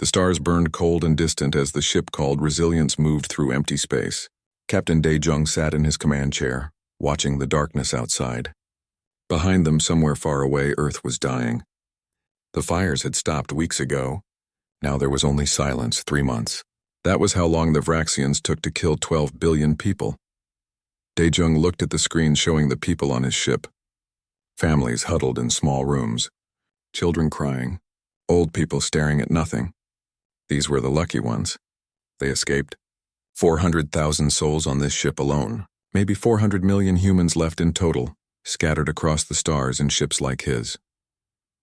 The stars burned cold and distant as the ship called Resilience moved through empty space. Captain Dae-jung sat in his command chair, watching the darkness outside. Behind them, somewhere far away, Earth was dying. The fires had stopped weeks ago. Now there was only silence, 3 months. That was how long the Vraxians took to kill 12 billion people. Dae-jung looked at the screen showing the people on his ship. Families huddled in small rooms. Children crying. Old people staring at nothing. These were the lucky ones. They escaped. 400,000 souls on this ship alone. Maybe 400 million humans left in total, scattered across the stars in ships like his.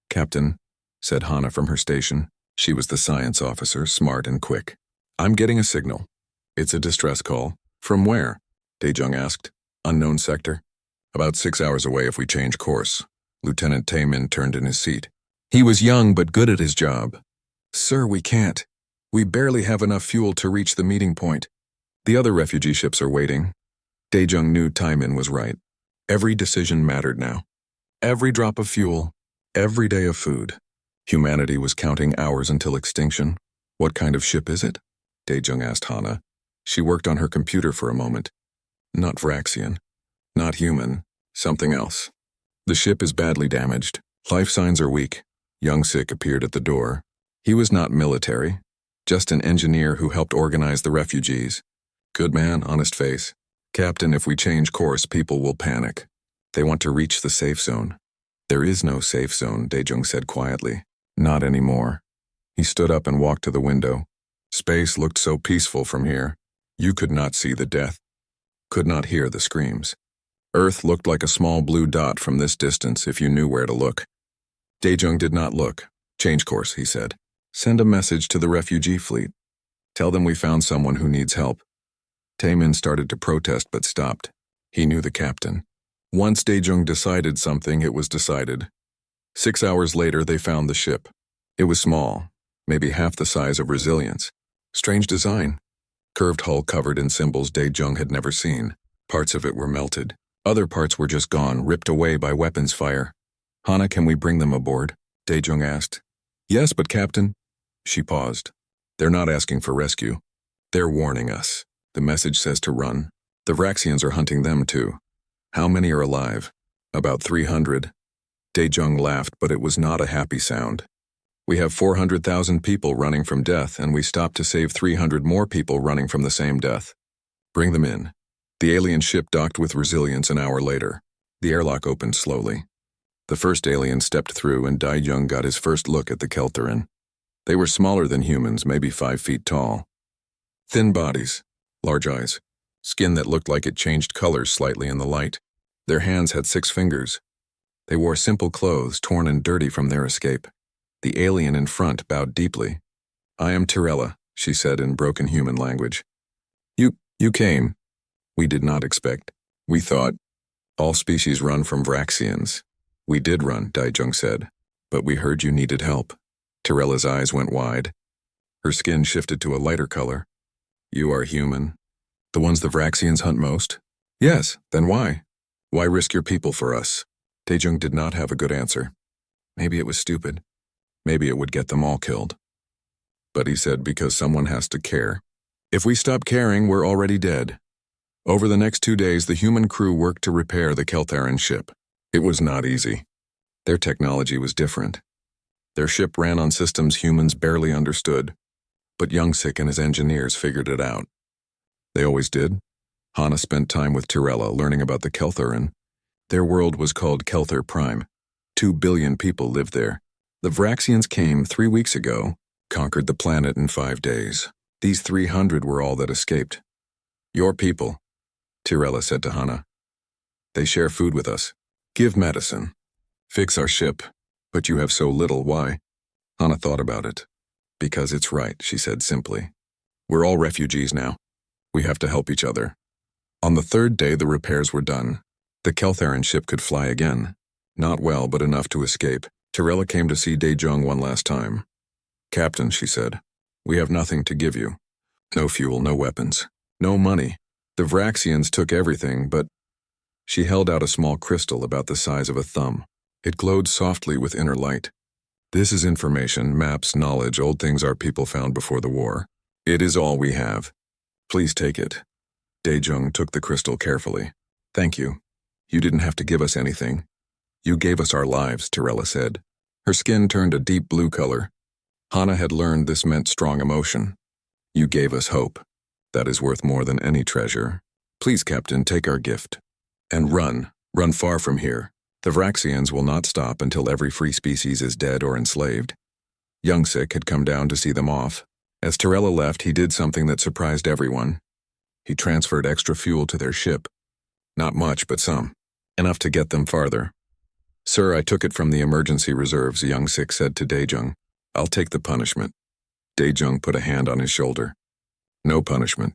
"Captain," said Hana from her station. She was the science officer, smart and quick. "I'm getting a signal." "It's a distress call." "From where?" Dae-jung asked. "Unknown sector. About 6 hours away if we change course." Lieutenant Tae-min turned in his seat. He was young but good at his job. "Sir, we can't. We barely have enough fuel to reach the meeting point. The other refugee ships are waiting." Dae-jung knew Tae-min was right. Every decision mattered now. Every drop of fuel, every day of food. Humanity was counting hours until extinction. "What kind of ship is it?" Dae-jung asked Hana. She worked on her computer for a moment. "Not Vraxian. Not human. Something else. The ship is badly damaged. Life signs are weak." Young-sik appeared at the door. He was not military, just an engineer who helped organize the refugees. Good man, honest face. "Captain, if we change course, people will panic. They want to reach the safe zone." "There is no safe zone," Dae-jung said quietly. "Not anymore." He stood up and walked to the window. Space looked so peaceful from here. You could not see the death, could not hear the screams. Earth looked like a small blue dot from this distance if you knew where to look. Dae-jung did not look. "Change course," he said. "Send a message to the refugee fleet. Tell them we found someone who needs help." Tae-min started to protest but stopped. He knew the captain. Once Dae-jung decided something, it was decided. 6 hours later, they found the ship. It was small, maybe half the size of Resilience. Strange design. Curved hull covered in symbols Dae-jung had never seen. Parts of it were melted. Other parts were just gone, ripped away by weapons fire. "Hana, can we bring them aboard?" Dae-jung asked. "Yes, but Captain..." She paused. "They're not asking for rescue. They're warning us. The message says to run. The Vraxians are hunting them too. How many are alive?" "About 300. Dae-jung laughed, but it was not a happy sound. "We have 400,000 people running from death, and we stopped to save 300 more people running from the same death. Bring them in." The alien ship docked with Resilience an hour later. The airlock opened slowly. The first alien stepped through, and Dae-jung got his first look at the Keltherin. They were smaller than humans, maybe 5 feet tall. Thin bodies, large eyes, skin that looked like it changed colors slightly in the light. Their hands had 6 fingers. They wore simple clothes, torn and dirty from their escape. The alien in front bowed deeply. "I am Tirella," she said in broken human language. You came. We did not expect. We thought. All species run from Vraxians." "We did run," Dae-jung said, "but we heard you needed help." Tirella's eyes went wide. Her skin shifted to a lighter color. "You are human? The ones the Vraxians hunt most?" "Yes, then why? Why risk your people for us?" Dae-jung did not have a good answer. Maybe it was stupid. Maybe it would get them all killed. But he said, "Because someone has to care. If we stop caring, we're already dead." Over the next 2 days, the human crew worked to repair the Keltherin ship. It was not easy. Their technology was different. Their ship ran on systems humans barely understood, but Young-sik and his engineers figured it out. They always did. Hana spent time with Tirella learning about the Keltherin. Their world was called Kelther Prime. 2 billion people lived there. The Vraxians came 3 weeks ago, conquered the planet in 5 days. These 300 were all that escaped. "Your people," Tirella said to Hana. "They share food with us. Give medicine. Fix our ship. But you have so little, why?" Hana thought about it. "Because it's right," she said simply. "We're all refugees now. We have to help each other." On the 3rd day, the repairs were done. The Keltherin ship could fly again. Not well, but enough to escape. Tirella came to see Dae-jung one last time. "Captain," she said, "we have nothing to give you. No fuel, no weapons, no money. The Vraxians took everything, but..." She held out a small crystal about the size of a thumb. It glowed softly with inner light. This is information, maps, knowledge, old things our people found before the war. It is all we have. Please take it. Daejung took the crystal carefully. Thank you. You didn't have to give us anything. You gave us our lives, Tirella said. Her skin turned a deep blue color. Hana had learned this meant strong emotion. You gave us hope. That is worth more than any treasure. Please, Captain, take our gift. And run. Run far from here. The Vraxians will not stop until every free species is dead or enslaved. Youngsik had come down to see them off. As Tirella left, he did something that surprised everyone. He transferred extra fuel to their ship. Not much, but some. Enough to get them farther. Sir, I took it from the emergency reserves, Youngsik said to Daejung. I'll take the punishment. Daejung put a hand on his shoulder. No punishment.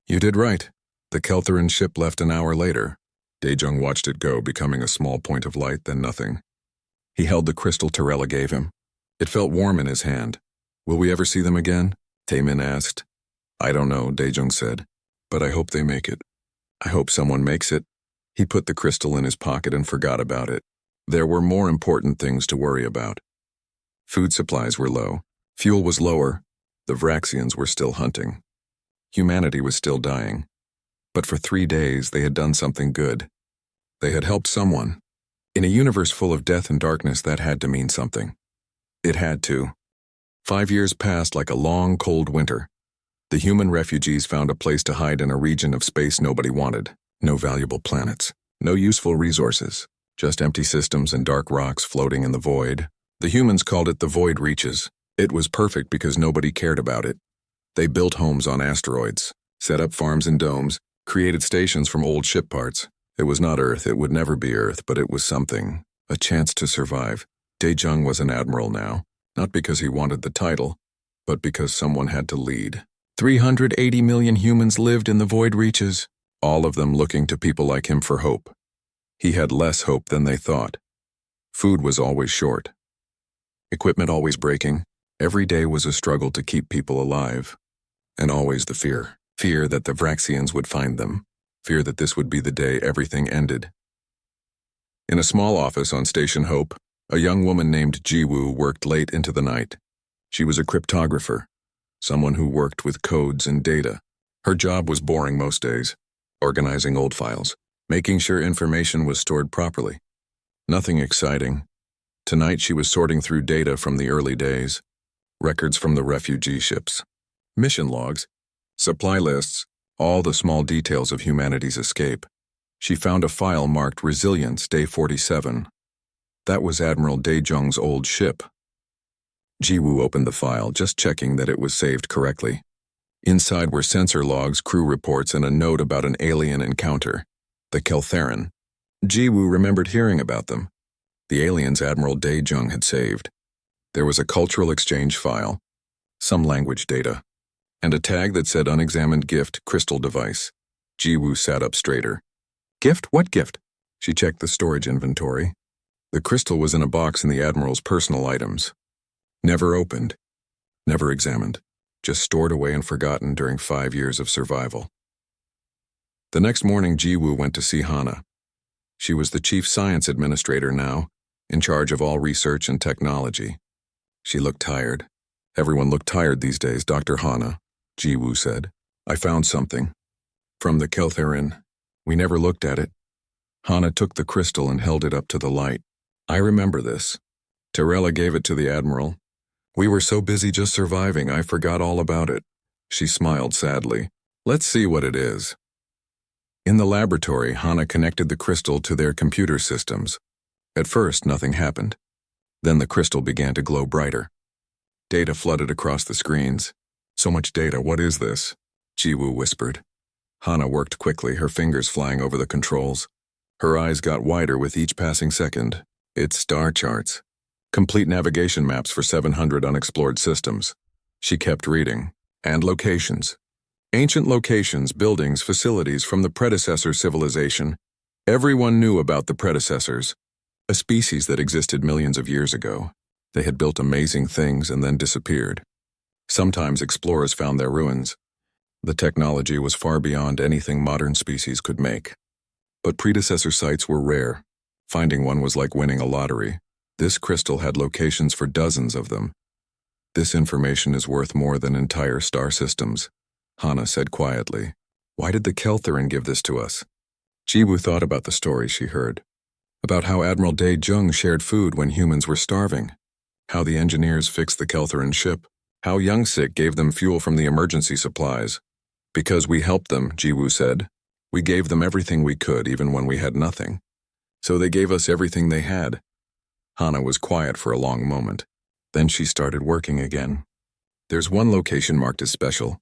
You did right. The Keltheran ship left an hour later. Daejung watched it go, becoming a small point of light, then nothing. He held the crystal Tirella gave him. It felt warm in his hand. Will we ever see them again? Taemin asked. I don't know, Daejung said. But I hope they make it. I hope someone makes it. He put the crystal in his pocket and forgot about it. There were more important things to worry about. Food supplies were low. Fuel was lower. The Vraxians were still hunting. Humanity was still dying. But for 3 days, they had done something good. They had helped someone. In a universe full of death and darkness, that had to mean something. It had to. 5 years passed like a long, cold winter. The human refugees found a place to hide in a region of space nobody wanted. No valuable planets. No useful resources. Just empty systems and dark rocks floating in the void. The humans called it the Void Reaches. It was perfect because nobody cared about it. They built homes on asteroids, set up farms and domes, created stations from old ship parts. It was not Earth, it would never be Earth, but it was something. A chance to survive. Daejung was an admiral now, not because he wanted the title, but because someone had to lead. 380 million humans lived in the Void Reaches, all of them looking to people like him for hope. He had less hope than they thought. Food was always short. Equipment always breaking. Every day was a struggle to keep people alive. And always the fear. Fear that the Vraxians would find them. Fear that this would be the day everything ended. In a small office on Station Hope, a young woman named Jiwoo worked late into the night. She was a cryptographer, someone who worked with codes and data. Her job was boring most days, organizing old files, making sure information was stored properly. Nothing exciting. Tonight she was sorting through data from the early days, records from the refugee ships, mission logs, supply lists, all the small details of humanity's escape. She found a file marked Resilience Day 47. That was Admiral Daejung's old ship. Jiwoo opened the file, just checking that it was saved correctly. Inside were sensor logs, crew reports, and a note about an alien encounter, the Keltheran. Jiwoo remembered hearing about them. The aliens Admiral Daejung had saved. There was a cultural exchange file, some language data, and a tag that said unexamined gift, crystal device. Jiwoo sat up straighter. Gift? What gift? She checked the storage inventory. The crystal was in a box in the Admiral's personal items. Never opened. Never examined. Just stored away and forgotten during 5 years of survival. The next morning, Jiwoo went to see Hana. She was the chief science administrator now, in charge of all research and technology. She looked tired. Everyone looked tired these days, Dr. Hana, Jiwoo said. I found something. From the Keltheran. We never looked at it. Hana took the crystal and held it up to the light. I remember this. Tirella gave it to the Admiral. We were so busy just surviving, I forgot all about it. She smiled sadly. Let's see what it is. In the laboratory, Hana connected the crystal to their computer systems. At first, nothing happened. Then the crystal began to glow brighter. Data flooded across the screens. So much data, what is this? Jiwoo whispered. Hana worked quickly, her fingers flying over the controls. Her eyes got wider with each passing second. It's star charts. Complete navigation maps for 700 unexplored systems. She kept reading. And locations. Ancient locations, buildings, facilities from the predecessor civilization. Everyone knew about the predecessors. A species that existed millions of years ago. They had built amazing things and then disappeared. Sometimes explorers found their ruins. The technology was far beyond anything modern species could make. But predecessor sites were rare. Finding one was like winning a lottery. This crystal had locations for dozens of them. This information is worth more than entire star systems, Hana said quietly. Why did the Keltherin give this to us? Jiwoo thought about the story she heard. About how Admiral Dae-jung shared food when humans were starving. How the engineers fixed the Keltherin ship. How Young-sik gave them fuel from the emergency supplies. Because we helped them, Jiwoo said. We gave them everything we could, even when we had nothing. So they gave us everything they had. Hana was quiet for a long moment. Then she started working again. There's one location marked as special.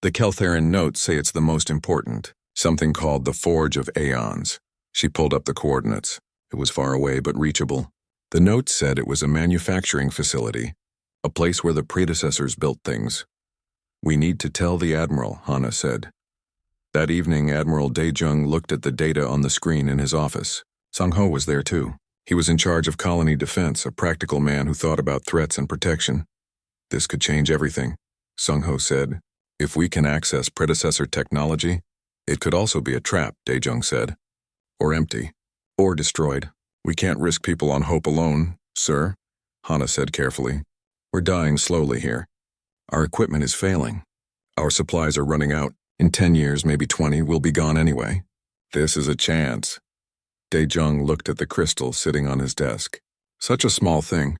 The Keltherin notes say it's the most important, something called the Forge of Aeons. She pulled up the coordinates. It was far away but reachable. The notes said it was a manufacturing facility, a place where the predecessors built things. We need to tell the Admiral, Hana said. That evening, Admiral Dae-jung looked at the data on the screen in his office. Sung-ho was there too. He was in charge of colony defense, a practical man who thought about threats and protection. This could change everything, Sung-ho said. If we can access predecessor technology, it could also be a trap, Dae-jung said. Or empty. Or destroyed. We can't risk people on hope alone, sir, Hana said carefully. We're dying slowly here. Our equipment is failing. Our supplies are running out. In 10 years, maybe 20, we'll be gone anyway. This is a chance. Dae-jung looked at the crystal sitting on his desk. Such a small thing.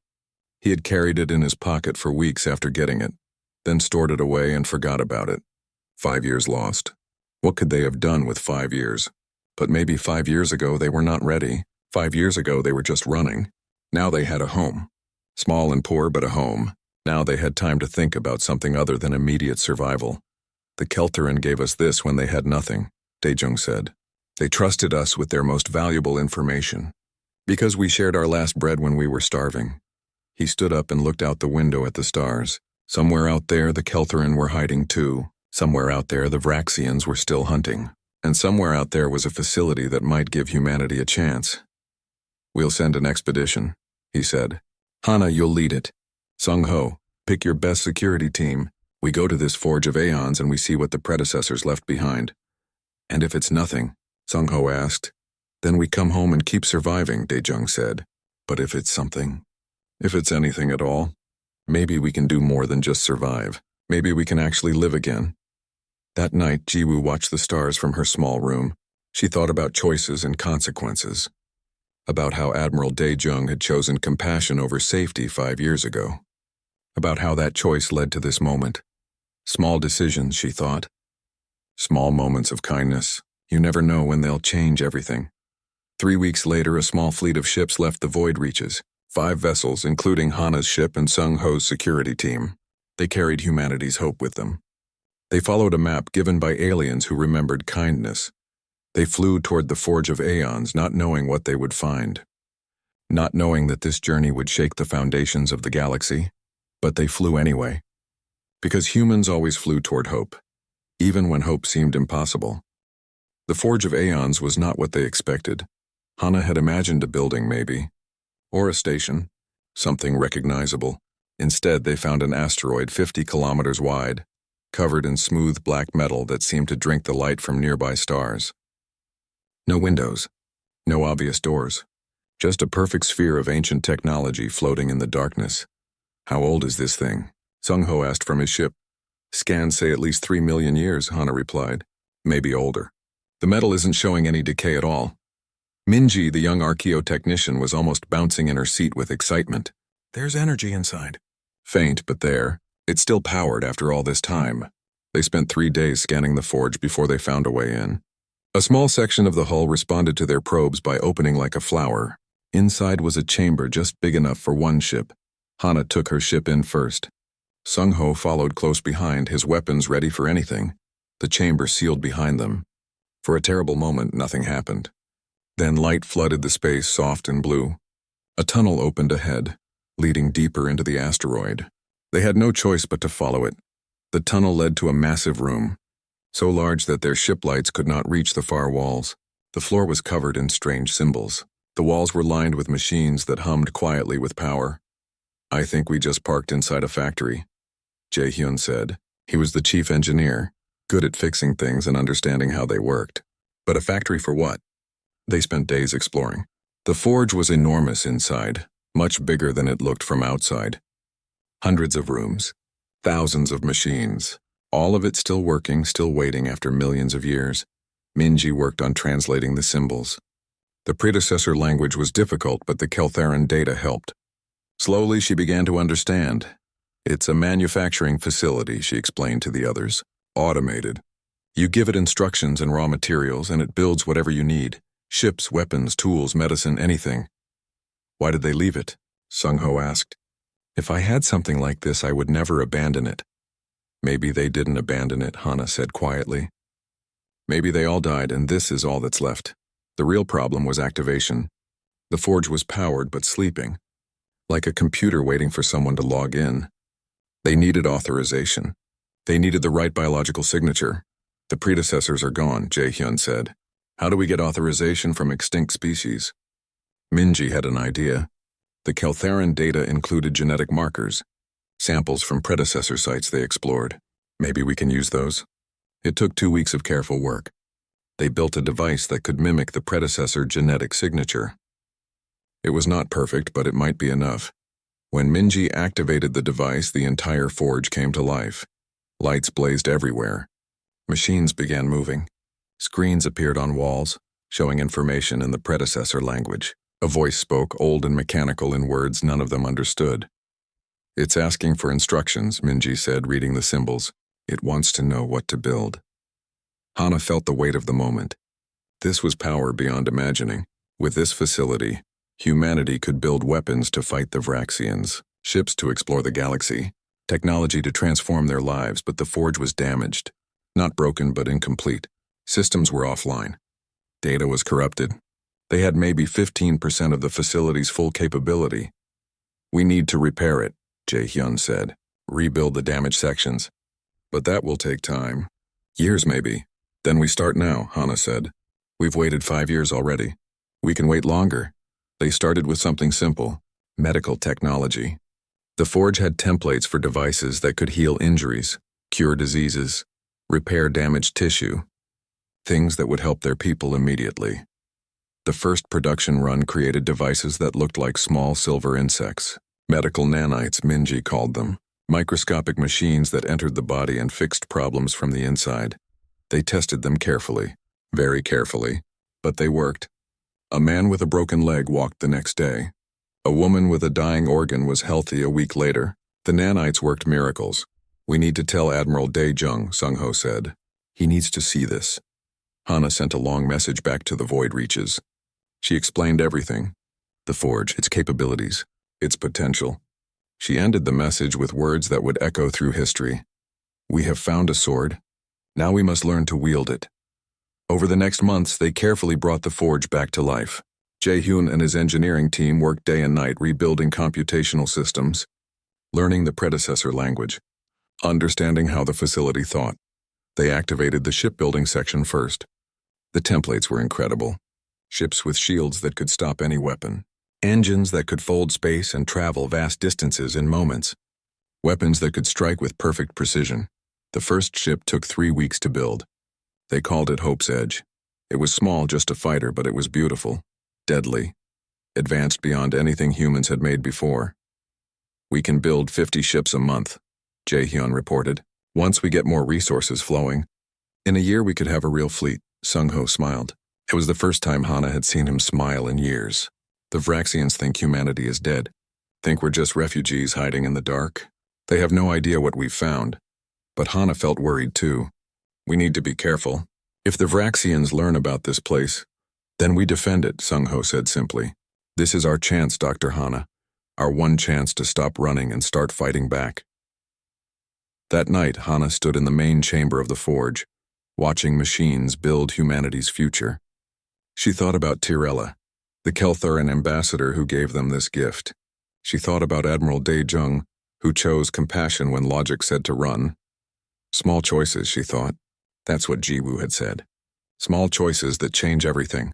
He had carried it in his pocket for weeks after getting it, then stored it away and forgot about it. 5 years lost. What could they have done with 5 years? But maybe 5 years ago they were not ready. 5 years ago they were just running. Now they had a home. Small and poor, but a home. Now they had time to think about something other than immediate survival. The Keltherin gave us this when they had nothing, Dae-jung said. They trusted us with their most valuable information. Because we shared our last bread when we were starving. He stood up and looked out the window at the stars. Somewhere out there the Keltherin were hiding too. Somewhere out there the Vraxians were still hunting. And somewhere out there was a facility that might give humanity a chance. We'll send an expedition, he said. Hana, you'll lead it. Sung-ho, pick your best security team. We go to this Forge of Aeons and we see what the predecessors left behind. And if it's nothing, Sung-ho asked. Then we come home and keep surviving, Dae-jung said. But if it's something, if it's anything at all, maybe we can do more than just survive. Maybe we can actually live again. That night, Jiwoo watched the stars from her small room. She thought about choices and consequences. About how Admiral Dae-jung had chosen compassion over safety 5 years ago. About how that choice led to this moment. Small decisions, she thought. Small moments of kindness. You never know when they'll change everything. 3 weeks later, a small fleet of ships left the void reaches. 5 vessels, including Hana's ship and Sung-ho's security team. They carried humanity's hope with them. They followed a map given by aliens who remembered kindness. They flew toward the Forge of Aeons, not knowing what they would find. Not knowing that this journey would shake the foundations of the galaxy. But they flew anyway. Because humans always flew toward hope, even when hope seemed impossible. The Forge of Aeons was not what they expected. Hana had imagined a building, maybe. Or a station. Something recognizable. Instead, they found an asteroid 50 kilometers wide, covered in smooth black metal that seemed to drink the light from nearby stars. No windows. No obvious doors. Just a perfect sphere of ancient technology floating in the darkness. How old is this thing? Sung-ho asked from his ship. Scans say at least 3 million years, Hana replied. Maybe older. The metal isn't showing any decay at all. Minji, the young archaeotechnician, was almost bouncing in her seat with excitement. There's energy inside. Faint, but there. It's still powered after all this time. They spent 3 days scanning the forge before they found a way in. A small section of the hull responded to their probes by opening like a flower. Inside was a chamber just big enough for one ship. Hana took her ship in first. Sung-ho followed close behind, his weapons ready for anything. The chamber sealed behind them. For a terrible moment, nothing happened. Then light flooded the space, soft and blue. A tunnel opened ahead, leading deeper into the asteroid. They had no choice but to follow it. The tunnel led to a massive room, so large that their ship lights could not reach the far walls. The floor was covered in strange symbols. The walls were lined with machines that hummed quietly with power. I think we just parked inside a factory, Jae-hyun said. He was the chief engineer, good at fixing things and understanding how they worked. But a factory for what? They spent days exploring. The forge was enormous inside, much bigger than it looked from outside. Hundreds of rooms, thousands of machines, all of it still working, still waiting after millions of years. Minji worked on translating the symbols. The predecessor language was difficult, but the Keltheran data helped. Slowly, she began to understand. It's a manufacturing facility, she explained to the others. Automated. You give it instructions and raw materials, and it builds whatever you need. Ships, weapons, tools, medicine, anything. Why did they leave it? Sung-ho asked. If I had something like this, I would never abandon it. Maybe they didn't abandon it, Hana said quietly. Maybe they all died, and this is all that's left. The real problem was activation. The forge was powered but sleeping, like a computer waiting for someone to log in. They needed authorization. They needed the right biological signature. The predecessors are gone, Jae-hyun said. How do we get authorization from extinct species? Minji had an idea. The Keltheran data included genetic markers, samples from predecessor sites they explored. Maybe we can use those. It took 2 weeks of careful work. They built a device that could mimic the predecessor genetic signature. It was not perfect, but it might be enough. When Minji activated the device, the entire forge came to life. Lights blazed everywhere. Machines began moving. Screens appeared on walls, showing information in the predecessor language. A voice spoke, old and mechanical, in words none of them understood. It's asking for instructions, Minji said, reading the symbols. It wants to know what to build. Hana felt the weight of the moment. This was power beyond imagining. With this facility, humanity could build weapons to fight the Vraxians, ships to explore the galaxy, technology to transform their lives, but the forge was damaged. Not broken, but incomplete. Systems were offline. Data was corrupted. They had maybe 15% of the facility's full capability. We need to repair it, Jae-hyun said. Rebuild the damaged sections. But that will take time. Years, maybe. Then we start now, Hana said. We've waited 5 years already. We can wait longer. They started with something simple, medical technology. The forge had templates for devices that could heal injuries, cure diseases, repair damaged tissue, things that would help their people immediately. The first production run created devices that looked like small silver insects. Medical nanites, Minji called them. Microscopic machines that entered the body and fixed problems from the inside. They tested them carefully, very carefully, but they worked. A man with a broken leg walked the next day. A woman with a dying organ was healthy a week later. The nanites worked miracles. We need to tell Admiral Dae-jung, Sung-ho said. He needs to see this. Hana sent a long message back to the Void Reaches. She explained everything. The forge, its capabilities, its potential. She ended the message with words that would echo through history. We have found a sword. Now we must learn to wield it. Over the next months, they carefully brought the forge back to life. Jae-hyun and his engineering team worked day and night rebuilding computational systems, learning the predecessor language, understanding how the facility thought. They activated the shipbuilding section first. The templates were incredible. Ships with shields that could stop any weapon. Engines that could fold space and travel vast distances in moments. Weapons that could strike with perfect precision. The first ship took 3 weeks to build. They called it Hope's Edge. It was small, just a fighter, but it was beautiful, deadly, advanced beyond anything humans had made before. We can build 50 ships a month, Jae-hyun reported. Once we get more resources flowing. In a year we could have a real fleet, Sung-ho smiled. It was the first time Hana had seen him smile in years. The Vraxians think humanity is dead. Think we're just refugees hiding in the dark. They have no idea what we've found. But Hana felt worried too. We need to be careful. If the Vraxians learn about this place, then we defend it, Sung-ho said simply. This is our chance, Dr. Hana. Our one chance to stop running and start fighting back. That night, Hana stood in the main chamber of the forge, watching machines build humanity's future. She thought about Tirella, the Keltheran ambassador who gave them this gift. She thought about Admiral Dae-jung, who chose compassion when logic said to run. Small choices, she thought. That's what Jiwoo had said. Small choices that change everything.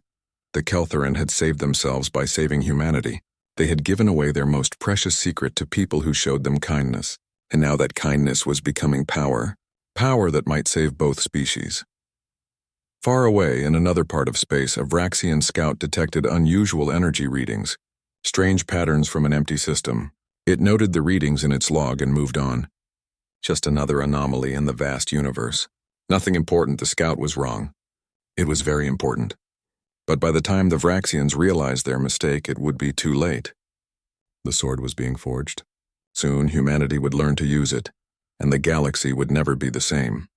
The Keltheran had saved themselves by saving humanity. They had given away their most precious secret to people who showed them kindness. And now that kindness was becoming power. Power that might save both species. Far away, in another part of space, a Vraxian scout detected unusual energy readings. Strange patterns from an empty system. It noted the readings in its log and moved on. Just another anomaly in the vast universe. Nothing important. The scout was wrong. It was very important. But by the time the Vraxians realized their mistake, it would be too late. The sword was being forged. Soon humanity would learn to use it, and the galaxy would never be the same.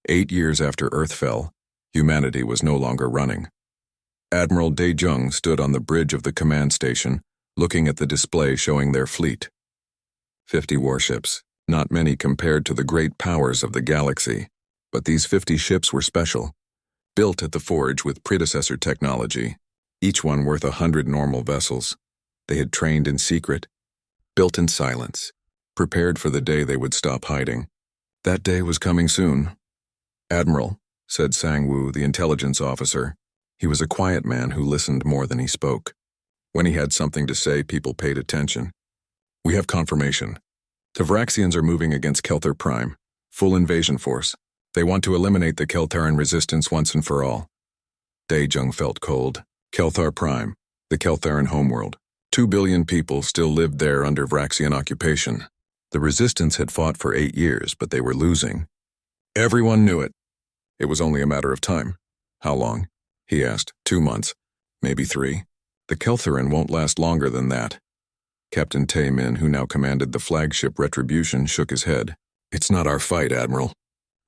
8 years after Earth fell, humanity was no longer running. Admiral Daejung stood on the bridge of the command station, looking at the display showing their fleet. 50 warships, not many compared to the great powers of the galaxy, but these 50 ships were special, built at the forge with predecessor technology, each one worth 100 normal vessels. They had trained in secret, built in silence, prepared for the day they would stop hiding. That day was coming soon. "Admiral," said Sang-woo, the intelligence officer. He was a quiet man who listened more than he spoke. When he had something to say, people paid attention. "We have confirmation. The Vraxians are moving against Kelthar Prime, full invasion force. They want to eliminate the Keltharan resistance once and for all." Daejung felt cold. Kelthar Prime, the Keltharan homeworld. 2 billion people still lived there under Vraxian occupation. The resistance had fought for 8 years, but they were losing. Everyone knew it. It was only a matter of time. "How long?" he asked. 2 months, maybe 3. The Keltharan won't last longer than that. Captain Tae-min, who now commanded the flagship Retribution, shook his head. "It's not our fight, Admiral.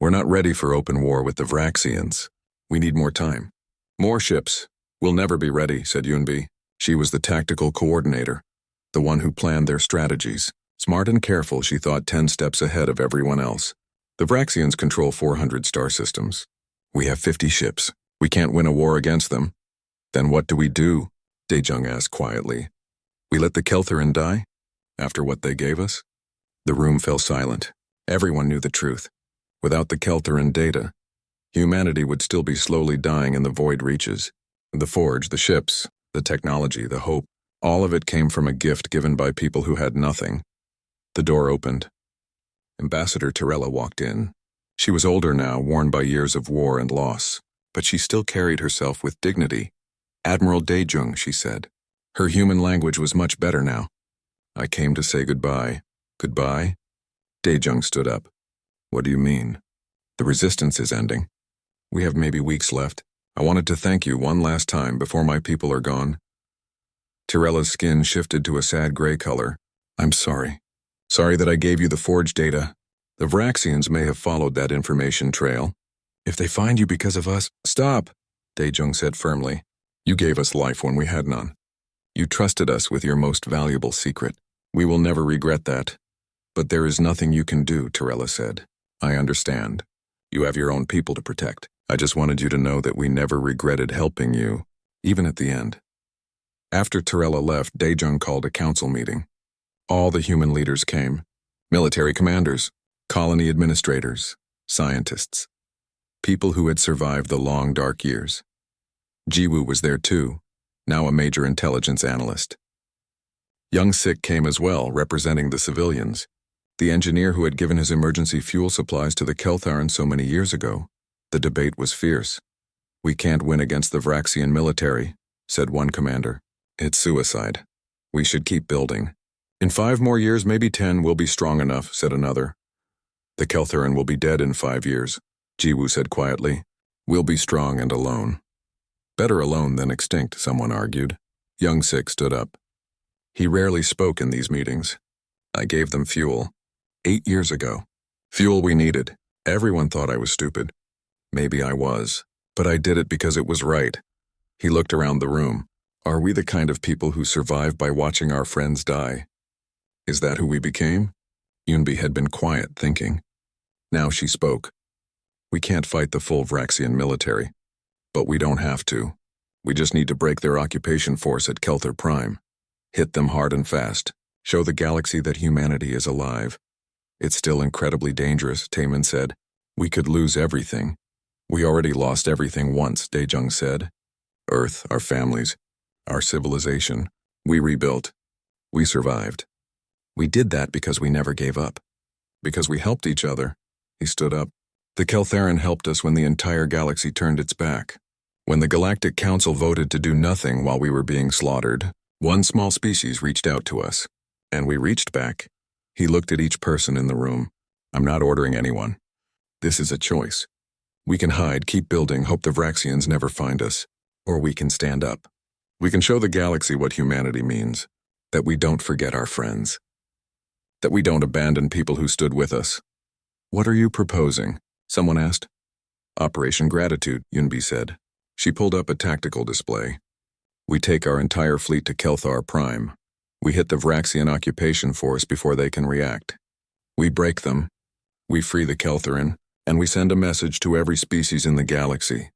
We're not ready for open war with the Vraxians. We need more time." "More ships. We'll never be ready," said Yunbi. She was the tactical coordinator, the one who planned their strategies. Smart and careful, she thought 10 steps ahead of everyone else. "The Vraxians control 400 star systems. We have 50 ships. We can't win a war against them." "Then what do we do?" Daejung asked quietly. "We let the Keltharan die? After what they gave us?" The room fell silent. Everyone knew the truth. Without the Keltharan data, humanity would still be slowly dying in the void reaches. The forge, the ships, the technology, the hope, all of it came from a gift given by people who had nothing. The door opened. Ambassador Torella walked in. She was older now, worn by years of war and loss, but she still carried herself with dignity. "Admiral Daejung," she said. Her human language was much better now. "I came to say goodbye." "Goodbye?" Daejung stood up. "What do you mean?" "The resistance is ending. We have maybe weeks left. I wanted to thank you one last time before my people are gone." Torella's skin shifted to a sad gray color. "I'm sorry. Sorry that I gave you the forge data. The Vraxians may have followed that information trail. If they find you because of us—" "Stop," Daejung said firmly. "You gave us life when we had none. You trusted us with your most valuable secret. We will never regret that. But there is nothing you can do," Torella said. "I understand. You have your own people to protect. I just wanted you to know that we never regretted helping you, even at the end." After Torella left, Daejung called a council meeting. All the human leaders came. Military commanders, colony administrators, scientists. People who had survived the long, dark years. Jiwoo was there too, now a major intelligence analyst. Young Sik came as well, representing the civilians. The engineer who had given his emergency fuel supplies to the Keltharan so many years ago. The debate was fierce. "We can't win against the Vraxian military," said one commander. "It's suicide. We should keep building. In 5 more years, maybe 10, we'll be strong enough," said another. "The Keltharan will be dead in 5 years, Jiwoo said quietly. "We'll be strong and alone." "Better alone than extinct," someone argued. Young Sik stood up. He rarely spoke in these meetings. "I gave them fuel. 8 years ago. Fuel we needed. Everyone thought I was stupid. Maybe I was, but I did it because it was right." He looked around the room. "Are we the kind of people who survive by watching our friends die? Is that who we became?" Yunbi had been quiet, thinking. Now she spoke. "We can't fight the full Vraxian military, but we don't have to. We just need to break their occupation force at Kelthar Prime. Hit them hard and fast. Show the galaxy that humanity is alive." "It's still incredibly dangerous," Taemin said. "We could lose everything." "We already lost everything once," Daejung said. "Earth, our families, our civilization. We rebuilt. We survived. We did that because we never gave up. Because we helped each other." He stood up. "The Keltharan helped us when the entire galaxy turned its back. When the Galactic Council voted to do nothing while we were being slaughtered, One small species reached out to us, and we reached back. He looked at each person in the room. I'm not ordering anyone. This is a choice. We can hide, keep building, hope the Vraxians never find us. Or we can stand up. We can show the galaxy what humanity means. That we don't forget our friends. That we don't abandon people who stood with us. What are you proposing? Someone asked. Operation Gratitude, Yunbi said. She pulled up a tactical display. We take our entire fleet to Kelthar Prime. We hit the Vraxian occupation force before they can react. We break them. We free the Keltharin, and we send a message to every species in the galaxy.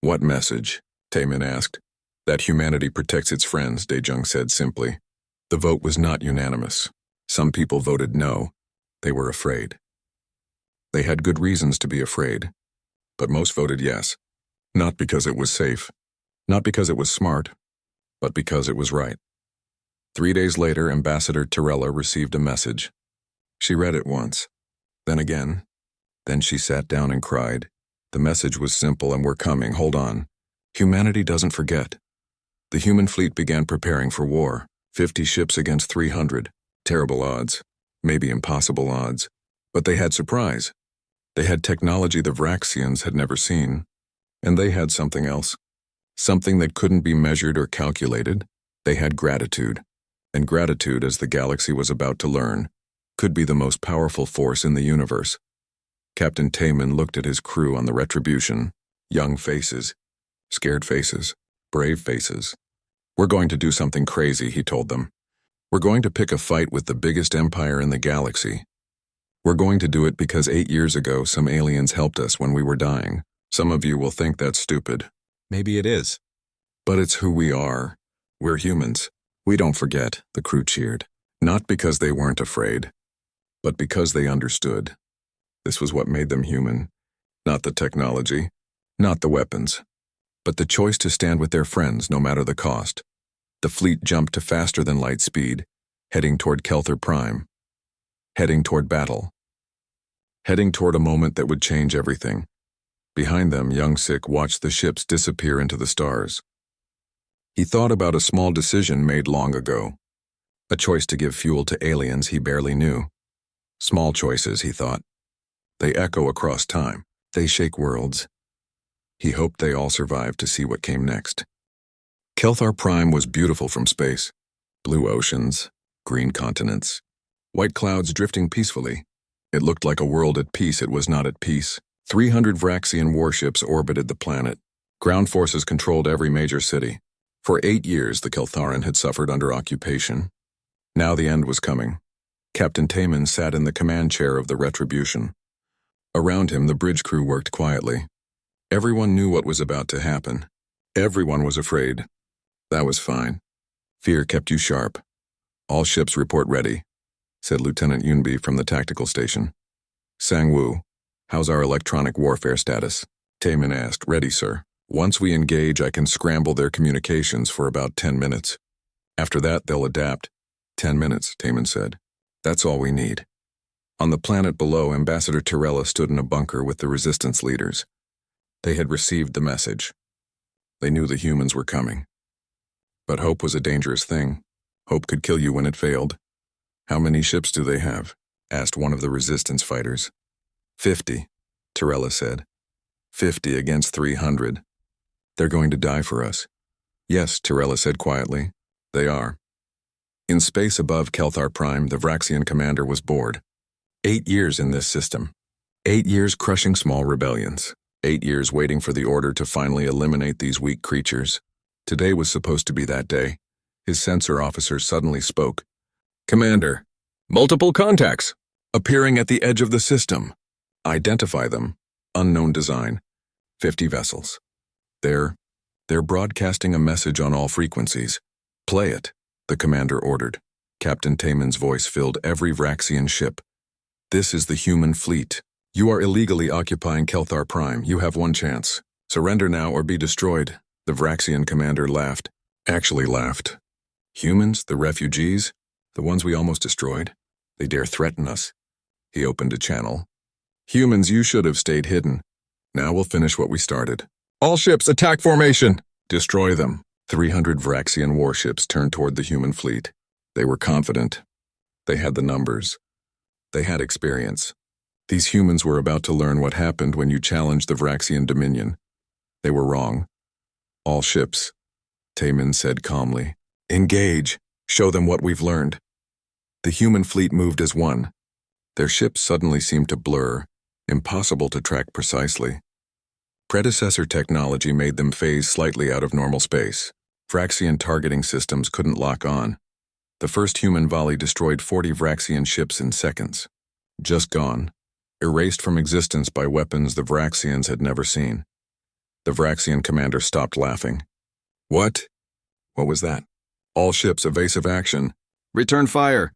What message? Taemin asked. That humanity protects its friends, Daejung said simply. The vote was not unanimous. Some people voted no. They were afraid. They had good reasons to be afraid. But most voted yes. Not because it was safe. Not because it was smart. But because it was right. 3 days later, Ambassador Torella received a message. She read it once. Then again. Then she sat down and cried. The message was simple, and we're coming, hold on. Humanity doesn't forget. The human fleet began preparing for war. 50 ships against 300. Terrible odds. Maybe impossible odds. But they had surprise. They had technology the Vraxians had never seen. And they had something else. Something that couldn't be measured or calculated. They had gratitude. And gratitude, as the galaxy was about to learn, could be the most powerful force in the universe. Captain Taemin looked at his crew on the Retribution. Young faces. Scared faces. Brave faces. We're going to do something crazy, he told them. We're going to pick a fight with the biggest empire in the galaxy. We're going to do it because 8 years ago some aliens helped us when we were dying. Some of you will think that's stupid. Maybe it is. But it's who we are. We're humans. We don't forget, the crew cheered. Not because they weren't afraid, but because they understood. This was what made them human. Not the technology, not the weapons, but the choice to stand with their friends no matter the cost. The fleet jumped to faster than light speed, heading toward Kelthar Prime. Heading toward battle. Heading toward a moment that would change everything. Behind them, young Sik watched the ships disappear into the stars. He thought about a small decision made long ago. A choice to give fuel to aliens he barely knew. Small choices, he thought. They echo across time. They shake worlds. He hoped they all survived to see what came next. Kelthar Prime was beautiful from space. Blue oceans, green continents, white clouds drifting peacefully. It looked like a world at peace. It was not at peace. 300 Vraxian warships orbited the planet. Ground forces controlled every major city. For 8 years, the Keltharin had suffered under occupation. Now the end was coming. Captain Taemin sat in the command chair of the Retribution. Around him, the bridge crew worked quietly. Everyone knew what was about to happen. Everyone was afraid. That was fine. Fear kept you sharp. All ships report ready, said Lieutenant Yunbi from the tactical station. Sang-Woo, how's our electronic warfare status? Taemin asked. Ready, sir. Once we engage, I can scramble their communications for about 10 minutes. After that, they'll adapt. 10 minutes, Taemin said. That's all we need. On the planet below, Ambassador Torella stood in a bunker with the resistance leaders. They had received the message. They knew the humans were coming. But hope was a dangerous thing. Hope could kill you when it failed. How many ships do they have? Asked one of the resistance fighters. 50, Torella said. 50 against 300. They're going to die for us. Yes, Torella said quietly. They are. In space above Kelthar Prime, the Vraxian commander was bored. 8 years in this system. 8 years crushing small rebellions. 8 years waiting for the order to finally eliminate these weak creatures. Today was supposed to be that day. His sensor officer suddenly spoke. Commander, multiple contacts, appearing at the edge of the system. Identify them. Unknown design. 50 vessels. They're broadcasting a message on all frequencies. Play it, the commander ordered. Captain Taemin's voice filled every Vraxian ship. This is the human fleet. You are illegally occupying Kelthar Prime. You have one chance. Surrender now or be destroyed. The Vraxian commander laughed. Actually laughed. Humans, the refugees, the ones we almost destroyed, they dare threaten us. He opened a channel. Humans, you should have stayed hidden. Now we'll finish what we started. All ships, attack formation! Destroy them. 300 Vraxian warships turned toward the human fleet. They were confident. They had the numbers. They had experience. These humans were about to learn what happened when you challenged the Vraxian Dominion. They were wrong. All ships, Taemin said calmly. Engage. Show them what we've learned. The human fleet moved as one. Their ships suddenly seemed to blur, impossible to track precisely. Predecessor technology made them phase slightly out of normal space. Vraxian targeting systems couldn't lock on. The first human volley destroyed 40 Vraxian ships in seconds. Just gone. Erased from existence by weapons the Vraxians had never seen. The Vraxian commander stopped laughing. What? What was that? All ships evasive action. Return fire.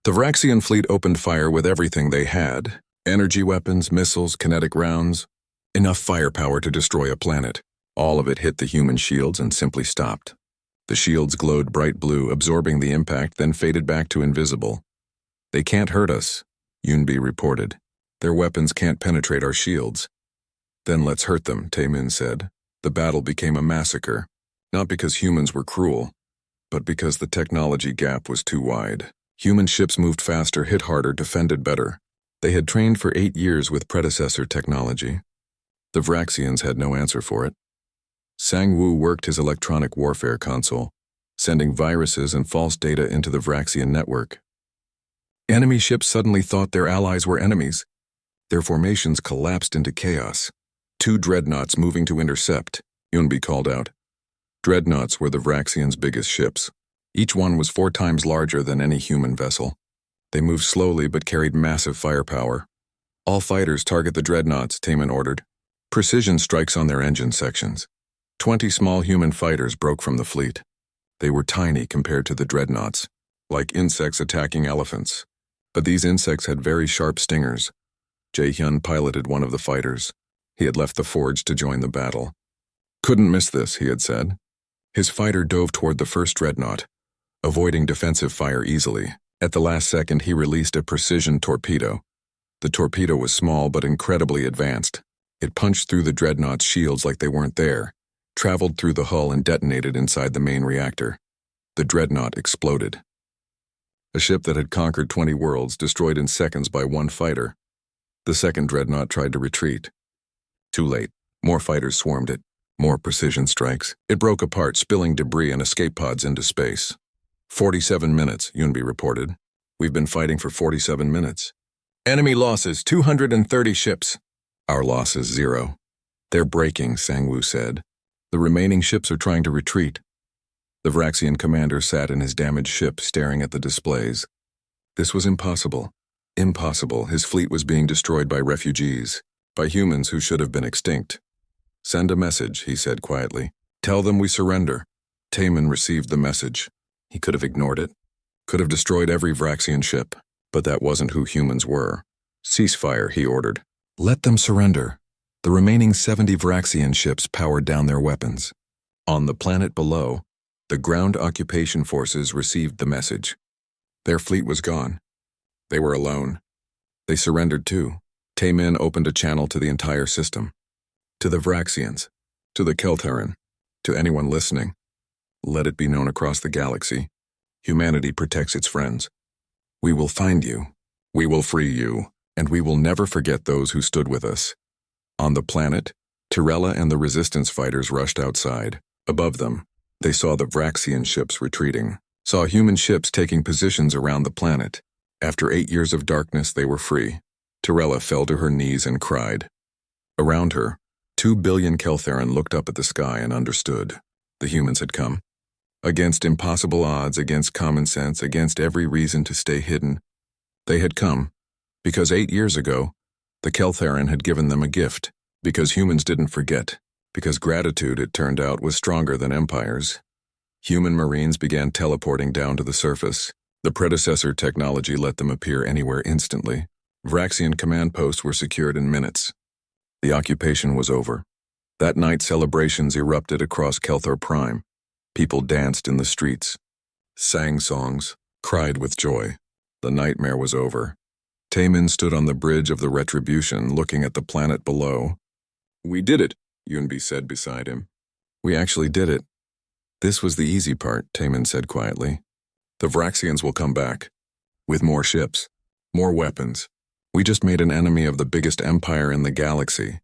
The Vraxian fleet opened fire with everything they had. Energy weapons, missiles, kinetic rounds. Enough firepower to destroy a planet. All of it hit the human shields and simply stopped. The shields glowed bright blue, absorbing the impact, then faded back to invisible. They can't hurt us, Yunbi reported. Their weapons can't penetrate our shields. Then let's hurt them, Taemin said. The battle became a massacre. Not because humans were cruel, but because the technology gap was too wide. Human ships moved faster, hit harder, defended better. They had trained for 8 years with predecessor technology. The Vraxians had no answer for it. Sang-Woo worked his electronic warfare console, sending viruses and false data into the Vraxian network. Enemy ships suddenly thought their allies were enemies. Their formations collapsed into chaos. 2 dreadnoughts moving to intercept, Yunbi called out. Dreadnoughts were the Vraxians' biggest ships. Each one was 4 times larger than any human vessel. They moved slowly but carried massive firepower. All fighters target the dreadnoughts, Taemin ordered. Precision strikes on their engine sections. 20 small human fighters broke from the fleet. They were tiny compared to the dreadnoughts, like insects attacking elephants. But these insects had very sharp stingers. Jae-hyun piloted one of the fighters. He had left the forge to join the battle. Couldn't miss this, he had said. His fighter dove toward the first dreadnought, avoiding defensive fire easily. At the last second, he released a precision torpedo. The torpedo was small but incredibly advanced. It punched through the dreadnought's shields like they weren't there, traveled through the hull and detonated inside the main reactor. The dreadnought exploded. A ship that had conquered 20 worlds destroyed in seconds by 1 fighter. The second dreadnought tried to retreat. Too late. More fighters swarmed it. More precision strikes. It broke apart, spilling debris and escape pods into space. 47 minutes, Yunbi reported. We've been fighting for 47 minutes. Enemy losses, 230 ships. Our losses, 0. They're breaking, Sang-Woo said. The remaining ships are trying to retreat. The Vraxian commander sat in his damaged ship, staring at the displays. This was impossible. Impossible. His fleet was being destroyed by refugees, by humans who should have been extinct. Send a message, he said quietly. Tell them we surrender. Taemin received the message. He could have ignored it, could have destroyed every Vraxian ship, but that wasn't who humans were. Ceasefire, he ordered. Let them surrender. The remaining 70 Vraxian ships powered down their weapons. On the planet below, the ground occupation forces received the message. Their fleet was gone. They were alone. They surrendered too. Taemin opened a channel to the entire system. To the Vraxians, to the Keltaran, to anyone listening. Let it be known across the galaxy. Humanity protects its friends. We will find you. We will free you. And we will never forget those who stood with us. On the planet, Tirella and the resistance fighters rushed outside. Above them, they saw the Vraxian ships retreating, saw human ships taking positions around the planet. After 8 years of darkness, they were free. Tirella fell to her knees and cried. Around her, 2 billion Keltharan looked up at the sky and understood. The humans had come. Against impossible odds, against common sense, against every reason to stay hidden. They had come. Because 8 years ago, the Keltharan had given them a gift. Because humans didn't forget. Because gratitude, it turned out, was stronger than empires. Human marines began teleporting down to the surface. The predecessor technology let them appear anywhere instantly. Vraxian command posts were secured in minutes. The occupation was over. That night, celebrations erupted across Kelthar Prime. People danced in the streets, sang songs, cried with joy. The nightmare was over. Taemin stood on the bridge of the Retribution, looking at the planet below. We did it, Yunbi said beside him. We actually did it. This was the easy part, Taman said quietly. The Vraxians will come back. With more ships. More weapons. We just made an enemy of the biggest empire in the galaxy.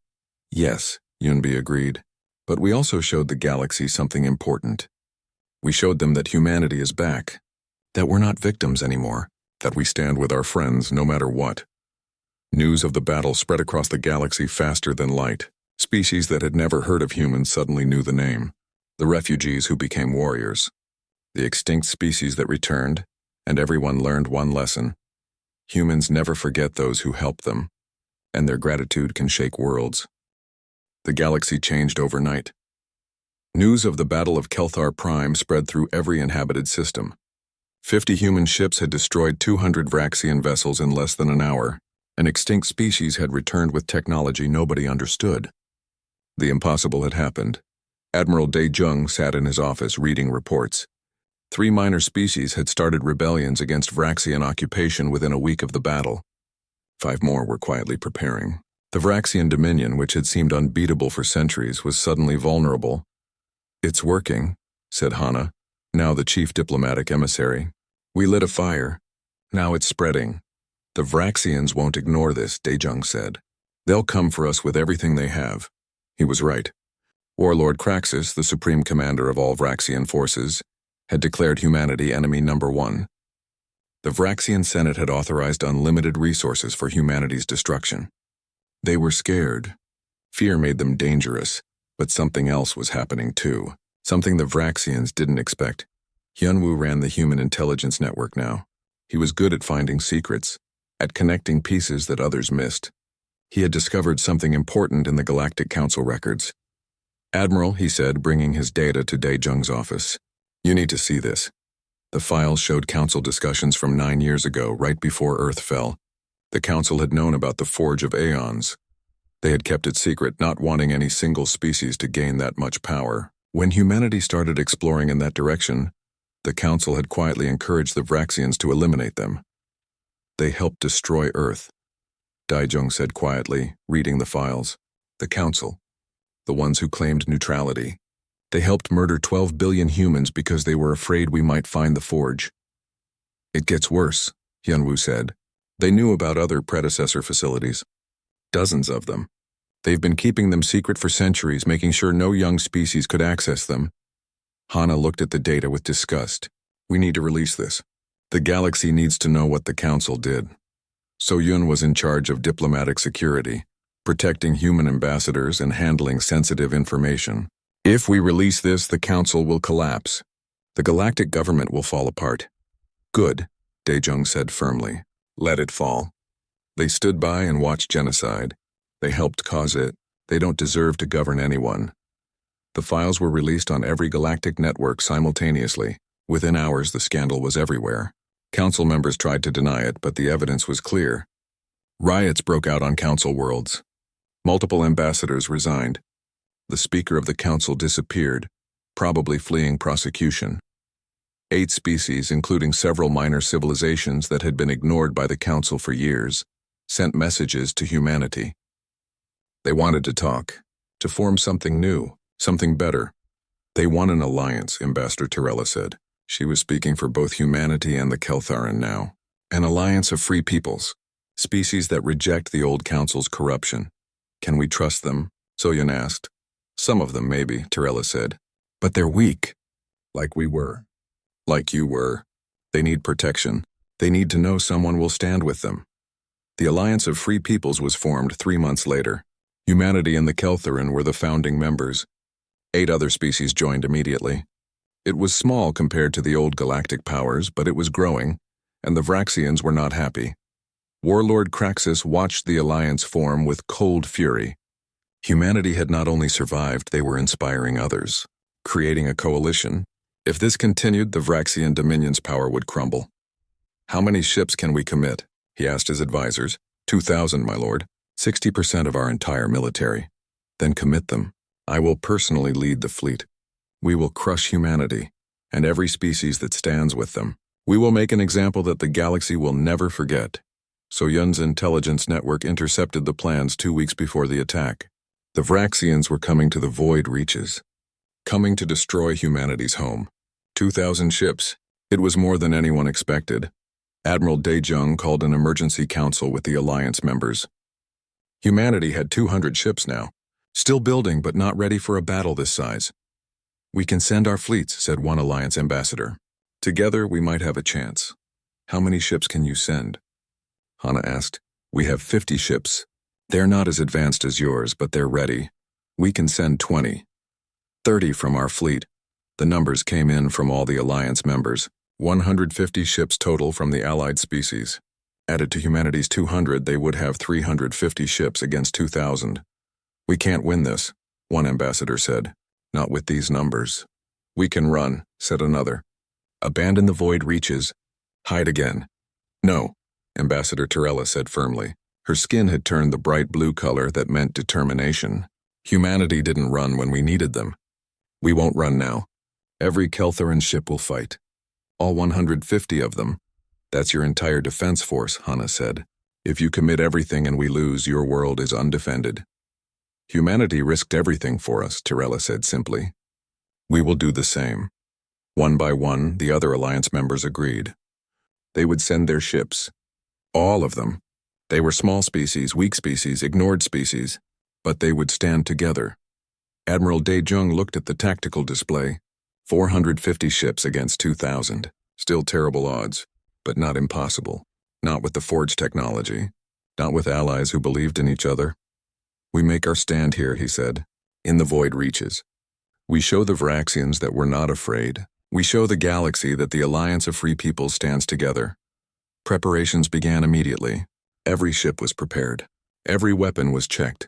Yes, Yunbi agreed. But we also showed the galaxy something important. We showed them that humanity is back. That we're not victims anymore. That we stand with our friends no matter what. News of the battle spread across the galaxy faster than light. Species that had never heard of humans suddenly knew the name. The refugees who became warriors. The extinct species that returned, and everyone learned one lesson. Humans never forget those who helped them, and their gratitude can shake worlds. The galaxy changed overnight. News of the Battle of Kelthar Prime spread through every inhabited system. 50 human ships had destroyed 200 Vraxian vessels in less than an hour. An extinct species had returned with technology nobody understood. The impossible had happened. Admiral De Jung sat in his office reading reports. 3 minor species had started rebellions against Vraxian occupation within a week of the battle. 5 more were quietly preparing. The Vraxian Dominion, which had seemed unbeatable for centuries, was suddenly vulnerable. "It's working," said Hana, now the chief diplomatic emissary. "We lit a fire. Now it's spreading. The Vraxians won't ignore this," De Jung said. "They'll come for us with everything they have." He was right. Warlord Kraxus, the supreme commander of all Vraxian forces, had declared humanity enemy number 1. The Vraxian Senate had authorized unlimited resources for humanity's destruction. They were scared. Fear made them dangerous, but something else was happening too. Something the Vraxians didn't expect. Hyunwoo ran the human intelligence network now. He was good at finding secrets, at connecting pieces that others missed. He had discovered something important in the Galactic Council records. "Admiral," he said, bringing his data to De Jung's office. "You need to see this." The files showed council discussions from 9 years ago, right before Earth fell. The council had known about the Forge of Aeons. They had kept it secret, not wanting any single species to gain that much power. When humanity started exploring in that direction, the council had quietly encouraged the Vraxians to eliminate them. They helped destroy Earth. Daijung said quietly, reading the files. The council. The ones who claimed neutrality. They helped murder 12 billion humans because they were afraid we might find the forge. "It gets worse," Hyunwoo said. "They knew about other predecessor facilities. Dozens of them. They've been keeping them secret for centuries, making sure no young species could access them." Hana looked at the data with disgust. "We need to release this. The galaxy needs to know what the council did." So Yun was in charge of diplomatic security, protecting human ambassadors and handling sensitive information. "If we release this, the council will collapse. The galactic government will fall apart." "Good," Daejung said firmly. "Let it fall." They stood by and watched genocide. They helped cause it. They don't deserve to govern anyone. The files were released on every galactic network simultaneously. Within hours, the scandal was everywhere. Council members tried to deny it, but the evidence was clear. Riots broke out on council worlds. Multiple ambassadors resigned. The speaker of the council disappeared, probably fleeing prosecution. 8 species, including several minor civilizations that had been ignored by the council for years, sent messages to humanity. They wanted to talk, to form something new, something better. "They want an alliance," Ambassador Torella said. She was speaking for both humanity and the Keltharan now. "An alliance of free peoples, species that reject the old council's corruption. Can we trust them?" Soyun asked. "Some of them, maybe," Torella said. "But they're weak. Like we were. Like you were. They need protection. They need to know someone will stand with them." The Alliance of Free Peoples was formed 3 months later. Humanity and the Keltharan were the founding members. 8 other species joined immediately. It was small compared to the old galactic powers, but it was growing, and the Vraxians were not happy. Warlord Kraxus watched the alliance form with cold fury. Humanity had not only survived, they were inspiring others, creating a coalition. If this continued, the Vraxian Dominion's power would crumble. "How many ships can we commit?" he asked his advisors. 2,000, my lord. 60% of our entire military. "Then commit them. I will personally lead the fleet. We will crush humanity, and every species that stands with them. We will make an example that the galaxy will never forget." Soyun's intelligence network intercepted the plans 2 weeks before the attack. The Vraxians were coming to the void reaches. coming to destroy humanity's home. 2,000 ships. It was more than anyone expected. Admiral Daejung called an emergency council with the Alliance members. Humanity had 200 ships now, still building but not ready for a battle this size. "We can send our fleets," said one Alliance ambassador. "Together we might have a chance." "How many ships can you send?" Hana asked. "We have 50 ships. They're not as advanced as yours, but they're ready. We can send 20. 30 from our fleet." The numbers came in from all the Alliance members. 150 ships total from the allied species. Added to humanity's 200, they would have 350 ships against 2,000. "We can't win this," one ambassador said. "Not with these numbers." "We can run," said another. "Abandon the void reaches. Hide again." "No," Ambassador Torella said firmly. Her skin had turned the bright blue color that meant determination. "Humanity didn't run when we needed them. We won't run now. Every Keltharan ship will fight. All 150 of them. That's your entire defense force," Hana said. "If you commit everything and we lose, your world is undefended." "Humanity risked everything for us," Torella said simply. "We will do the same." One by one, the other Alliance members agreed. They would send their ships. All of them. They were small species, weak species, ignored species, but they would stand together. Admiral Daejung looked at the tactical display. 450 ships against 2,000. Still terrible odds, but not impossible. Not with the forge technology. Not with allies who believed in each other. "We make our stand here," he said, "in the void reaches. We show the Varaxians that we're not afraid. We show the galaxy that the Alliance of Free Peoples stands together." Preparations began immediately. Every ship was prepared. Every weapon was checked.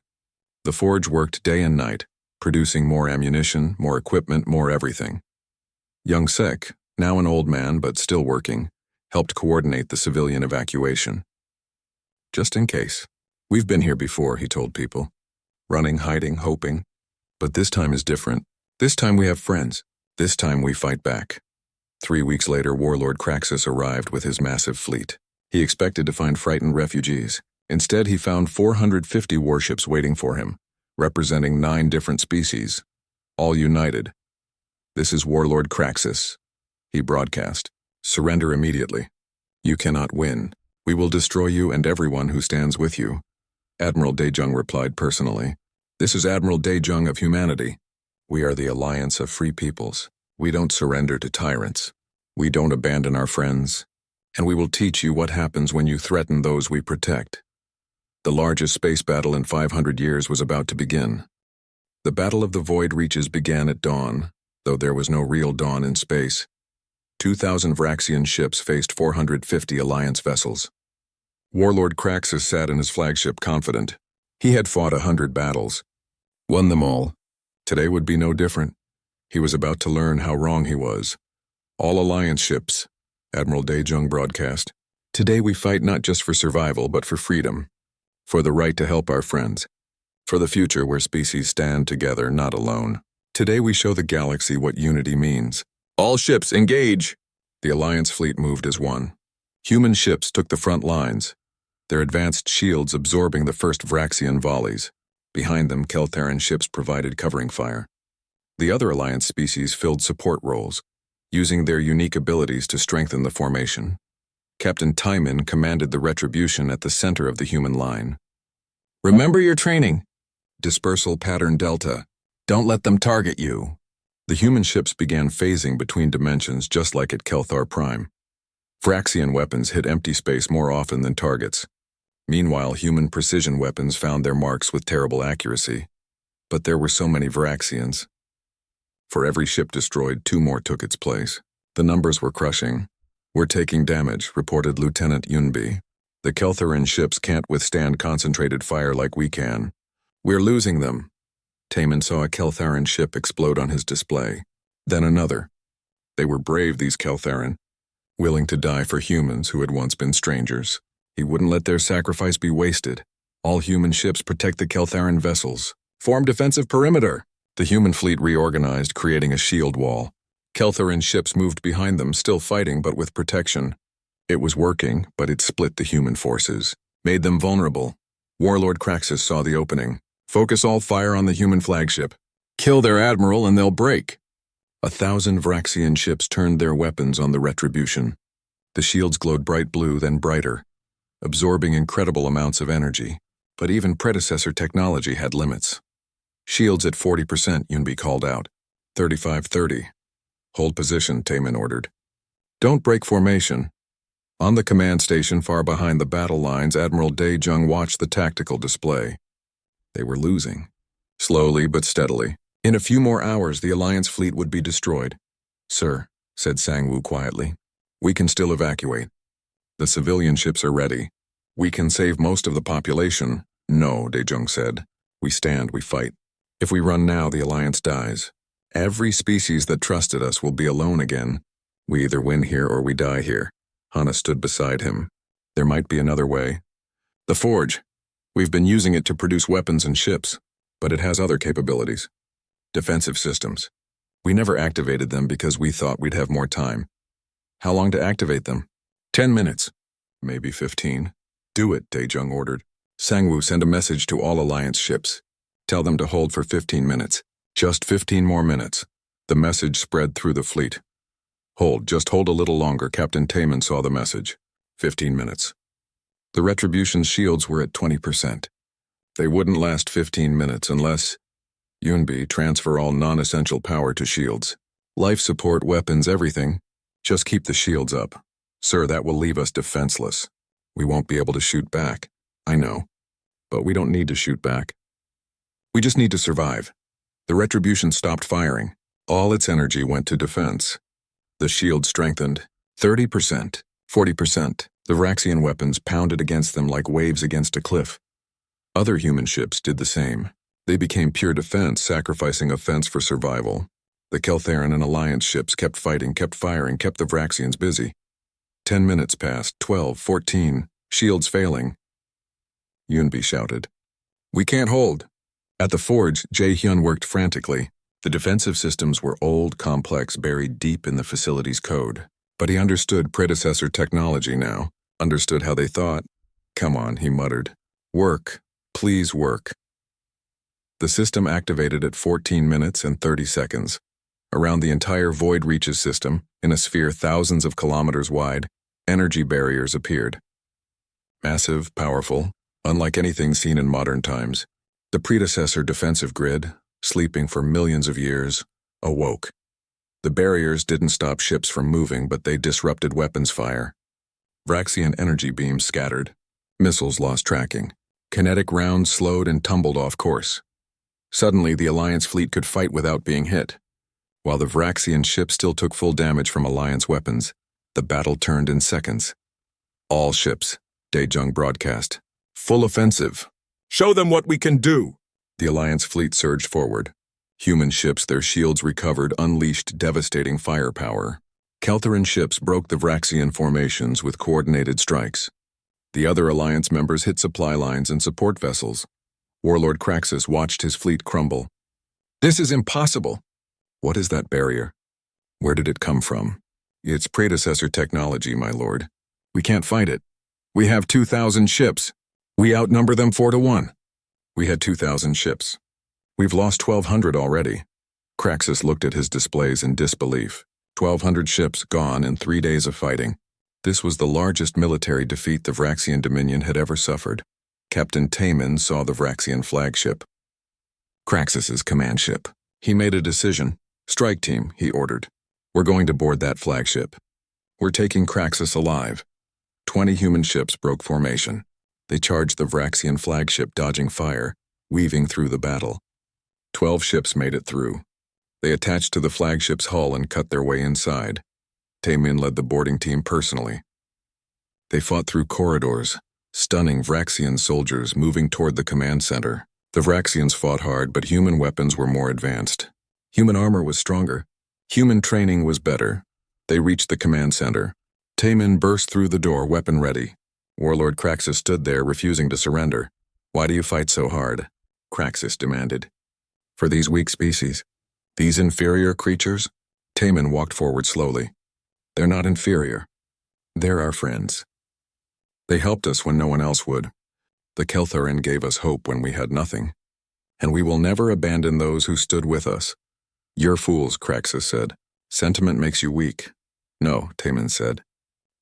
The forge worked day and night, producing more ammunition, more equipment, more everything. Young Sek, now an old man but still working, helped coordinate the civilian evacuation. "Just in case. We've been here before," he told people. Running, hiding, hoping. But this time is different. This time we have friends. This time we fight back. 3 weeks later, Warlord Kraxus arrived with his massive fleet. He expected to find frightened refugees. Instead, he found 450 warships waiting for him, representing 9 different species, all united. "This is Warlord Kraxus," he broadcast. "Surrender immediately. You cannot win. We will destroy you and everyone who stands with you." Admiral Daejung replied personally. "This is Admiral Daejung of humanity. We are the Alliance of Free Peoples. We don't surrender to tyrants. We don't abandon our friends. And we will teach you what happens when you threaten those we protect." The largest space battle in 500 years was about to begin. The Battle of the Void Reaches began at dawn, though there was no real dawn in space. 2,000 Varaxian ships faced 450 Alliance vessels. Warlord Kraxus sat in his flagship confident. He had fought 100 battles. Won them all. Today would be no different. He was about to learn how wrong he was. "All Alliance ships," Admiral Daejung broadcast. "Today we fight not just for survival, but for freedom. For the right to help our friends. For the future where species stand together, not alone. Today we show the galaxy what unity means. All ships, engage!" The Alliance fleet moved as one. Human ships took the front lines, their advanced shields absorbing the first Varaxian volleys. Behind them, Keltharan ships provided covering fire. The other Alliance species filled support roles, using their unique abilities to strengthen the formation. Captain Taiman commanded the retribution at the center of the human line. "Remember your training. Dispersal pattern Delta. Don't let them target you." The human ships began phasing between dimensions just like at Kelthar Prime. Varaxian weapons hit empty space more often than targets. Meanwhile, human precision weapons found their marks with terrible accuracy. But there were so many Varaxians. For every ship destroyed, 2 more took its place. The numbers were crushing. "We're taking damage," reported Lieutenant Yunbi. "The Keltharan ships can't withstand concentrated fire like we can. We're losing them." Taman saw a Keltharan ship explode on his display. Then another. They were brave, these Keltharan, willing to die for humans who had once been strangers. He wouldn't let their sacrifice be wasted. "All human ships protect the Keltharan vessels. Form defensive perimeter." The human fleet reorganized, creating a shield wall. Keltharan ships moved behind them, still fighting but with protection. It was working, but it split the human forces, made them vulnerable. Warlord Kraxus saw the opening. "Focus all fire on the human flagship. Kill their admiral and they'll break. 1,000 Vraxian ships turned their weapons on the Retribution. The shields glowed bright blue, then brighter, absorbing incredible amounts of energy. But even predecessor technology had limits. Shields at 40%, Yunbi called out. 35-30. Hold position, Taemin ordered. Don't break formation. On the command station far behind the battle lines, Admiral Dae-jung watched the tactical display. They were losing. Slowly but steadily. In a few more hours, the Alliance fleet would be destroyed. Sir, said Sang-woo quietly, we can still evacuate. The civilian ships are ready. We can save most of the population. No, Dae-jung said. We stand, we fight. If we run now, the Alliance dies. Every species that trusted us will be alone again. We either win here or we die here. Hana stood beside him. There might be another way. The Forge. We've been using it to produce weapons and ships, but it has other capabilities. Defensive systems. We never activated them because we thought we'd have more time. How long to activate them? 10 minutes. Maybe 15. Do it, Dae-jung ordered. Sang-woo, send a message to all Alliance ships. Tell them to hold for 15 minutes. Just 15 more minutes. The message spread through the fleet. Just hold a little longer. Captain Taemin saw the message. 15 minutes. The Retribution's shields were at 20%. They wouldn't last 15 minutes unless... Yunbi, transfer all non-essential power to shields. Life support, weapons, everything. Just keep the shields up. Sir, that will leave us defenseless. We won't be able to shoot back. I know. But we don't need to shoot back. We just need to survive. The Retribution stopped firing. All its energy went to defense. The shield strengthened. 30%, 40%. The Vraxian weapons pounded against them like waves against a cliff. Other human ships did the same. They became pure defense, sacrificing offense for survival. The Keltheran and Alliance ships kept fighting, kept firing, kept the Vraxians busy. 10 minutes passed, 12, 14, shields failing. Yunbi shouted. We can't hold. At the Forge, Jae-hyun worked frantically. The defensive systems were old, complex, buried deep in the facility's code. But he understood predecessor technology now, understood how they thought. Come on, he muttered. Work. Please work. The system activated at 14 minutes and 30 seconds. Around the entire Void Reaches system, in a sphere thousands of kilometers wide, energy barriers appeared. Massive, powerful, unlike anything seen in modern times. The predecessor defensive grid, sleeping for millions of years, awoke. The barriers didn't stop ships from moving, but they disrupted weapons fire. Vraxian energy beams scattered. Missiles lost tracking. Kinetic rounds slowed and tumbled off course. Suddenly, the Alliance fleet could fight without being hit. While the Vraxian ship still took full damage from Alliance weapons, the battle turned in seconds. All ships, Dae-jung broadcast. Full offensive. Show them what we can do. The Alliance fleet surged forward. Human ships, their shields recovered, unleashed devastating firepower. Keltheran ships broke the Vraxian formations with coordinated strikes. The other Alliance members hit supply lines and support vessels. Warlord Kraxus watched his fleet crumble. This is impossible. What is that barrier? Where did it come from? It's predecessor technology, my lord. We can't fight it. We have 2,000 ships. We outnumber them 4-1. We had 2,000 ships. We've lost 1,200 already. Kraxus looked at his displays in disbelief. 1,200 ships gone in 3 days of fighting. This was the largest military defeat the Vraxian Dominion had ever suffered. Captain Taemin saw the Vraxian flagship. Kraxus's command ship. He made a decision. Strike team, he ordered. We're going to board that flagship. We're taking Kraxus alive. 20 human ships broke formation. They charged the Vraxian flagship, dodging fire, weaving through the battle. 12 ships made it through. They attached to the flagship's hull and cut their way inside. Taemin led the boarding team personally. They fought through corridors, stunning Vraxian soldiers moving toward the command center. The Vraxians fought hard, but human weapons were more advanced. Human armor was stronger. Human training was better. They reached the command center. Taemin burst through the door, weapon ready. Warlord Kraxus stood there, refusing to surrender. Why do you fight so hard? Kraxus demanded. For these weak species. These inferior creatures? Taemin walked forward slowly. They're not inferior. They're our friends. They helped us when no one else would. The Keltheran gave us hope when we had nothing. and we will never abandon those who stood with us. You're fools, Craxus said. Sentiment makes you weak. No, Taman said.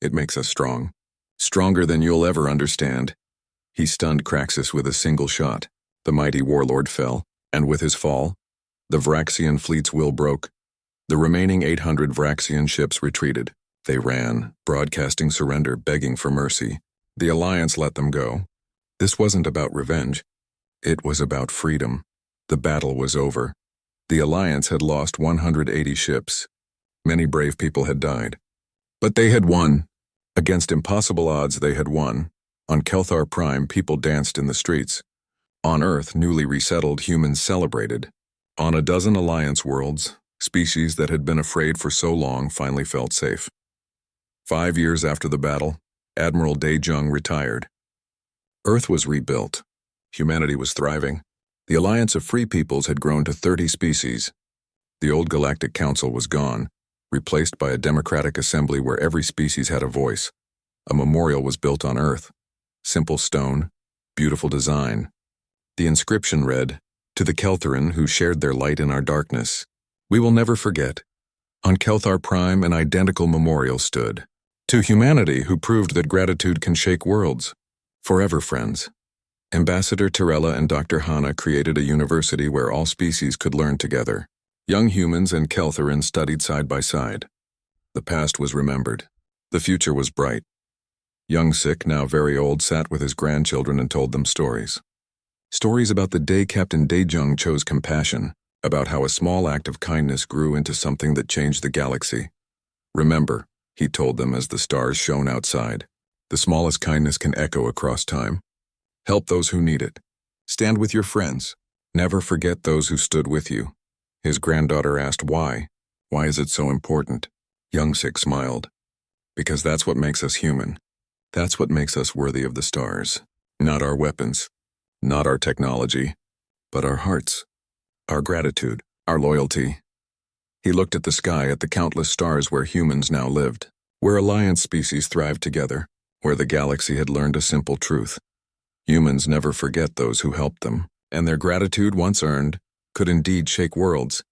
It makes us strong. Stronger than you'll ever understand. He stunned Craxus with a single shot. The mighty warlord fell, and with his fall, the Vraxian fleet's will broke. The remaining 800 Vraxian ships retreated. They ran, broadcasting surrender, begging for mercy. The Alliance let them go. This wasn't about revenge. It was about freedom. The battle was over. The Alliance had lost 180 ships. Many brave people had died. But they had won. Against impossible odds, they had won. On Kelthar Prime, people danced in the streets. On Earth, newly resettled humans celebrated. On a dozen Alliance worlds, species that had been afraid for so long finally felt safe. 5 years after the battle, Admiral Daejung retired. Earth was rebuilt. Humanity was thriving. The Alliance of Free Peoples had grown to 30 species. The old Galactic Council was gone, replaced by a democratic assembly where every species had a voice. A memorial was built on Earth. Simple stone, beautiful design. The inscription read, "To the Keltharin who shared their light in our darkness. We will never forget." On Kelthar Prime, an identical memorial stood. "To humanity who proved that gratitude can shake worlds. Forever, friends." Ambassador Terella and Dr. Hana created a university where all species could learn together. Young humans and Keltharin studied side by side. The past was remembered. The future was bright. Young Sick, now very old, sat with his grandchildren and told them stories. Stories about the day Captain Daejung chose compassion, about how a small act of kindness grew into something that changed the galaxy. Remember, he told them as the stars shone outside, the smallest kindness can echo across time. Help those who need it. Stand with your friends. Never forget those who stood with you. His granddaughter asked why. Why is it so important? Young Sick smiled. Because that's what makes us human. That's what makes us worthy of the stars. Not our weapons. Not our technology. But our hearts. Our gratitude. Our loyalty. He looked at the sky, at the countless stars where humans now lived. Where Alliance species thrived together. Where the galaxy had learned a simple truth. Humans never forget those who helped them, and their gratitude, once earned, could indeed shake worlds.